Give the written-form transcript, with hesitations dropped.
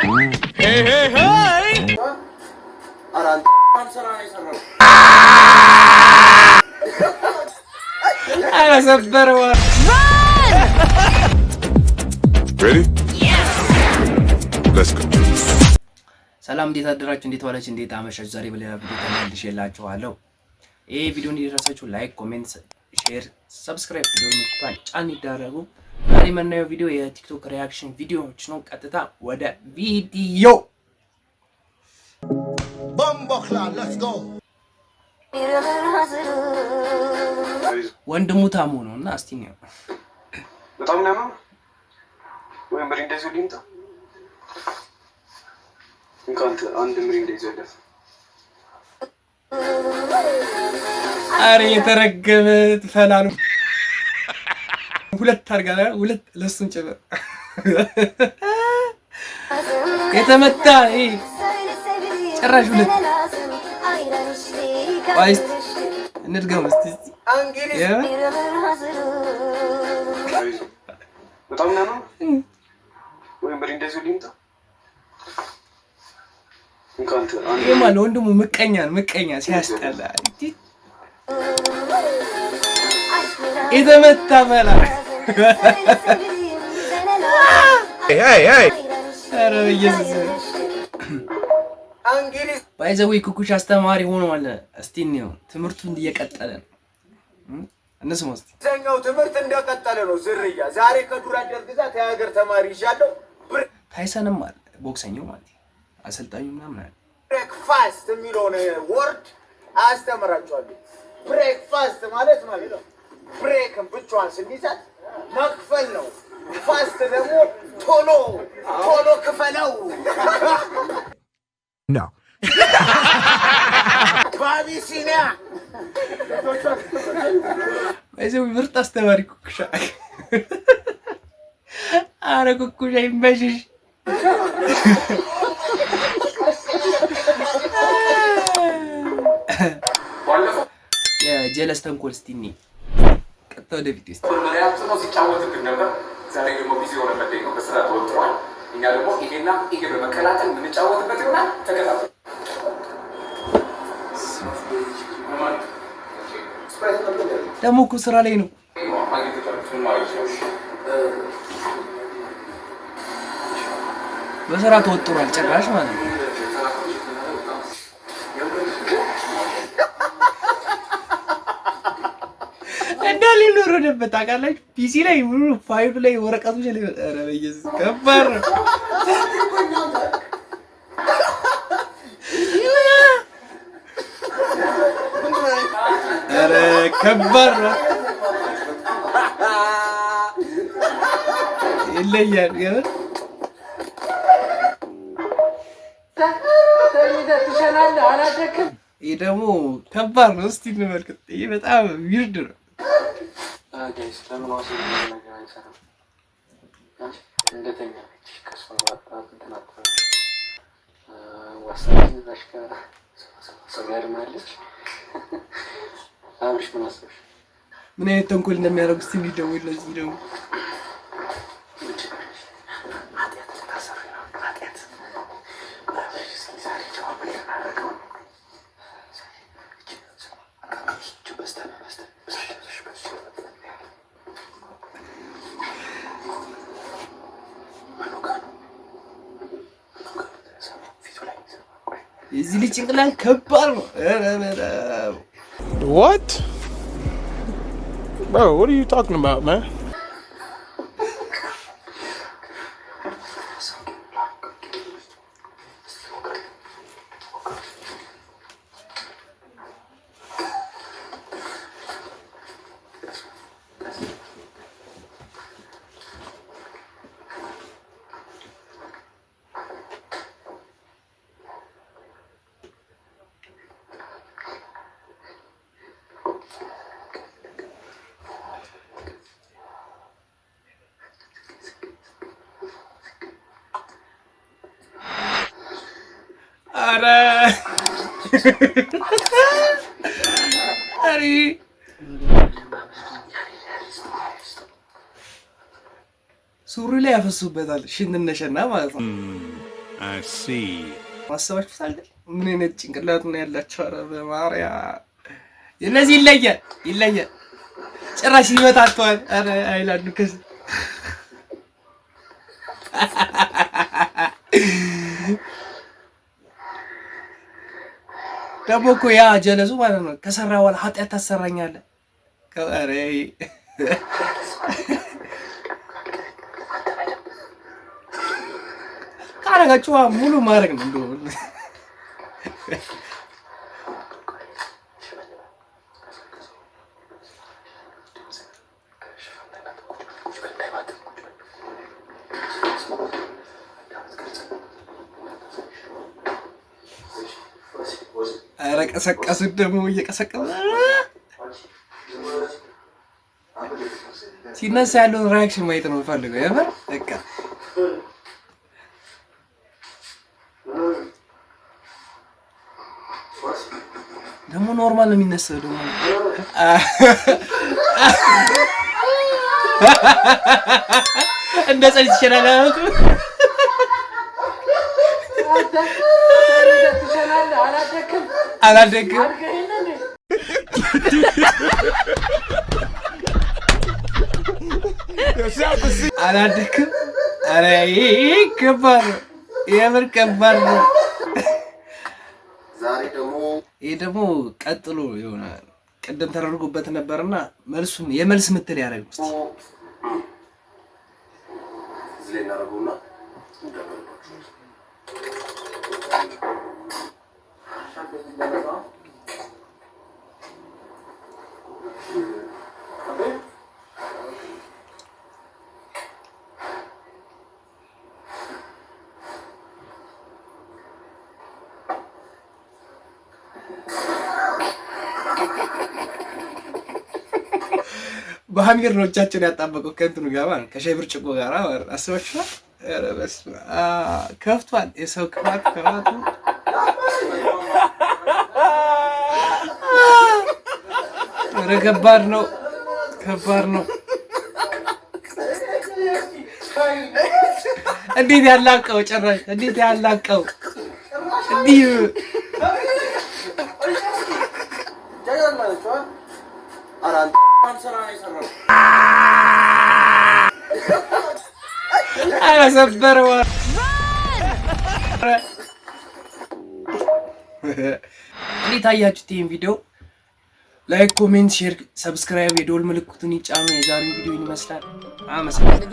Hey, hey, hey! أنا سبر ورا. Ready? Yes. Let's go. ሰላም እንዴት አደራችሁ? እንዴት ዋላችሁ? እንዴት አመሻችሁ? ዛሬ በሌላ ቪዲዮ ተመልሼላችኋለሁ። ይሄ ቪዲዮ እንዲደርሳችሁ ላይክ፣ ኮሜንት፣ ሼር፣ ሰብስክራይብ ቪዲዮ ምትቷን ጫን ይደረጉ። ዛሬ የምናየው ቪዲዮ የቲክቶክ ሪአክሽን ቪዲዮዎች ነው። ቀጥታ ወደ ቪዲዮ ቦምቦክላ ሌትስ ጎ። ወንድሙ ታሙ ነውና እስቲ ነው በጣም ነው ወይ ምሪንዳ ይዞ ሊምጣ እንካንተ አንድ ምሪንዳ ይዞ ደፍ አሬ የተረገመ ትፈላሉ ሁለት አርጋላ ሁለት ለሱን ጨበ የተመታ ጭራሽ ሁለት ዋይስ እንድገም እስቲ አንግሊዝ በጣም ነው ወይ ምሪንዳ ይዞ ሊምጣ እንካንተ አንድ የማለ ወንድሙ ምቀኛ ሲያስጠላ የተመታ ፈላ አረ ኢየሱስ አንግሊዝ ባይዘው ኩኩሽ አስተማሪ ሆኗል። እስቲ ነው ትምህርቱን እየቀጠለ ነው። እነሱም እስቲ ዘኛው ትምህርት እንደቀጠለ ነው። ዝርያ ዛሬ ከዱራ ደርግዛ ከሀገር ተማሪ ይሻለው ታይሰንም አለ ቦክሰኛው ማለት አሰልጣኙ ምናምን አለ። ብሬክፋስት የሚለውን ወርድ አስተምራቸዋለሁ። ብሬክፋስት ማለት ነው ብሬክን ብቻዋን ስንይዛት መክፈል ነው። ፋስት ደግሞ ቶሎ ክፈለው ነው ባቢሲኒያ ባይዘው ምርጥ አስተማሪ ኩኩሻ አረ ኩኩሻ ይመሽሽ የጀለስ ተንኮል እስቲ እኔ ቀጥታ ወደ ቪዲዮ እስቲ መሪያቱ ነው ሲጫወትብን ነበር። ዛሬ ደግሞ ቢዚ ሆነበት ነው በስራ ተወጥሯል። እኛ ደግሞ ይሄ በመቀላቀል የምንጫወትበት ይሆናል። ተከታተሉ። ደግሞ እኮ ስራ ላይ ነው። በስራ ተወጥሯል ጭራሽ ማለት ነው። እንዳለ ኖረደበት ታውቃላችሁ። ፒሲ ላይ ፋይሉ ላይ ወረቀቶች ላይ ኧረ በኢየሱስ ከባድ ነው። ኧረ ከባድ ነው። ይለያል ግን ይሄ ደግሞ ከባድ ነው። እስቲ እንመልከት። ይሄ በጣም ዊርድ ነው። ጋይስ ለምን ዋስ ነገር አይሰራም? እንደተኛ ከስፋት ተናጥቶ ዋሳኝ ዳሽካ ሰማር ማለት አብሽ ምናስብ ምን አይነት ተንኮል እንደሚያደርጉ እስቲ ቪዲዮ ለዚህ ደግሞ እዚህ ልጅ ጭንቅላት ከባድ ነው። What? Bro, what are you talking about, man? ኧረ አሪ ሱሪ ላይ ያፈሱበታል። ሽንነሸና ማለት ነው። I see. ማሰባችሁታል? ምን አይነት ጭንቅላት ነው ያላችሁ? ኧረ በማርያም የነዚህ ይለያል። ጭራሽ ይመታቷል። ኧረ አይላንዱ ከዚ ደግሞ እኮ ያ ጀለሱ ማለት ነው ከሰራ በኋላ ኃጢአት ታሰራኛለህ። ኧረ ካረጋችሁ ሙሉ ማድረግ ነው እንደው ኧረ ቀሰቀሱት ደግሞ እየቀሰቀሱ ሲነሳ ያለውን ሪያክሽን ማየት ነው የምፈልገው። የምር በቃ ደግሞ ኖርማል ነው የሚነሳው። ደግሞ እንደ ጸልት ይችላል አላደግም ኧረ ከባድ ነው የምር ከባድ ነው። ይሄ ደግሞ ቀጥሎ የሆነ ቅድም ተደርጎበት ነበርና መልሱን የመልስ ምትል ያደረግ ውስጥ በአሚር ነው እጃቸውን ያጣበቀው ከእንትኑ ጋር ማለት ከሻይ ብርጭቆ ጋር አስባችኋል? ኧረ በስመ አብ ከፍቷል። የሰው ክፋት ከፋቱ ኧረ ከባድ ነው። እንዴት ያላቀው ጭራሽ እንዴት ያላቀው እንዲህ አላሰበረው። እንዴት አያችሁት ይሄን ቪዲዮ? ላይክ፣ ኮሜንት፣ ሼር፣ ሰብስክራይብ የደወል ምልክቱን ይጫኑ። የዛሬው ቪዲዮ ይመስላል። አመሰግናለሁ።